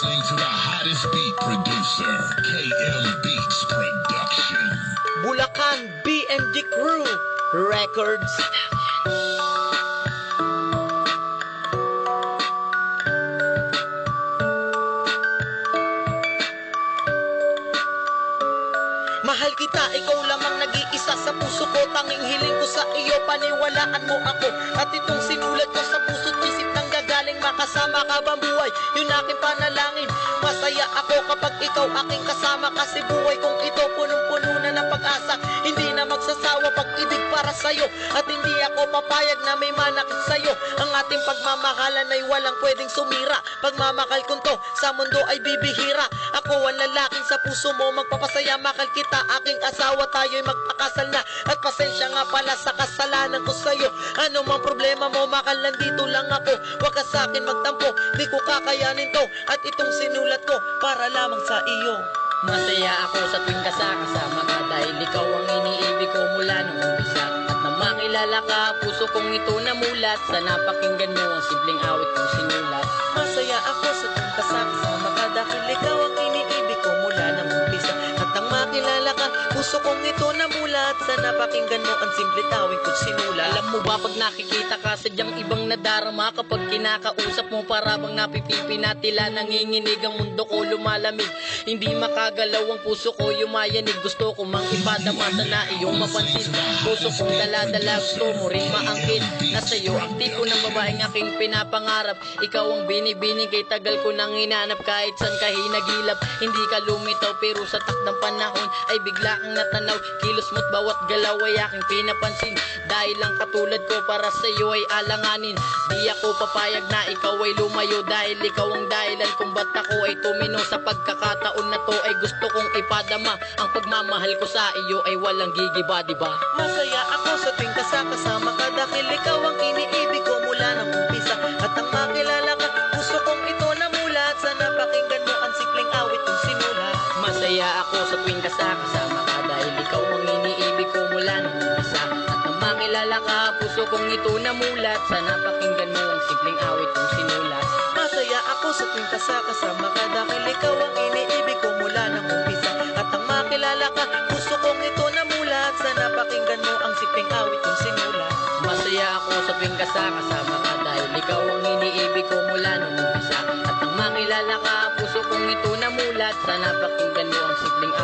listening to the hottest beat producer, KM Beats Production. Bulacan BND Crew Records. Mahal kita, ikaw lamang nag-iisa sa puso ko. Tanging hiling ko sa iyo, paniwalaan mo ako. At itong sinulat ko sa puso't isip nang gagaling. Makasama ka bang buhay? Yun aking panalangin. Masaya ako kapag ikaw aking kasama. Kasi buhay kong ito punong-puno na ng pag-asa. Hindi na magsasawa pag-ibig para sa'yo. At hindi ako papayag na may manakit sa'yo. Ang ating pagmamahalan ay walang pwedeng sumira. Pagmamahal kong to sa mundo ay bibihira. Ako ang lalaking sa puso mo magpapasaya. Mahal kita, aking asawa, tayo'y magpakasal na. At pasensya nga pala sa kasalanan ko sa'yo. Ano mang problema mo, mahal, nandito lang ako. Huwag ka sa'kin magtampo, di ko kakayanin to. At itong sinulat ko para lamang sa iyo. Masaya ako sa tuwing kasama ka. Dahil ikaw ang iniibig ko mula nung umpisa. At nang makilala ka, puso kong ito namulat. Sana pakinggan mo ang simpleng awit kong sinulat. Masaya ako sa tuwing kasama ka. Dahil ikaw ang iniibig ko mula nung umpisa. At nang makilala ka, puso kong ito namulat. Sana pakinggan mo ang simpleng awit kong sinulat. Alam mo ba pag nakikita ka sadyang ibang nadarama. Kapag kinakausap mo para bang napipipi na tila. Nanginginig ang mundo ko lumalamig. Hindi makagalaw ang puso ko yumayanig. Gusto ko mang ipadama sana iyong mapansin. Puso kong dala-dala, gusto mo rin maangkin. Nasa iyo ang tipo ng babaeng aking pinapangarap. Ikaw ang binibining kay tagal ko nang hinanap. Kahit san ka hinagilap, hindi ka lumitaw. Pero sa takdang panahon ay bigla kang natanaw. Kilos mo't bawat galaw ay aking pinapansin. Dahil lang katulad ko para sa iyo ay alanganin. Di ako papayag na ikaw ay lumayo. Dahil ikaw ang dahilan kung ba't ako ay tumino. Sa pagkakataon na to ay gusto kong ipadama. Ang pagmamahal ko sa iyo ay walang gigiba, diba? Masaya ako sa tuwing kasama ka. Dahil ikaw ang iniibig ko mula nang umpisa. At ang makilala ka, puso kong ito namulat. Sana pakinggan mo ang simpleng awit kong sinulat. Masaya ako sa tuwing kasama ka. Dahil ikaw ang iniibig ko mula nung umpisa. At nang makilala ka, puso kong ito namulat. Sana pakinggan mo ang simpleng awit kong sinulat. Masaya ako sa tuwing kasama ka. Dahil ikaw ang iniibig ko mula nang umpisa. At ang makilala ka, puso kong ito namulat. Sana pakinggan mo ang simpleng awit kong sinulat. Masaya ako sa tuwing kasama ka. Dahil ikaw ang iniibig ko mula nung umpisa. At nang makilala ka, puso kong ito namulat. Sana pakinggan mo ang simpleng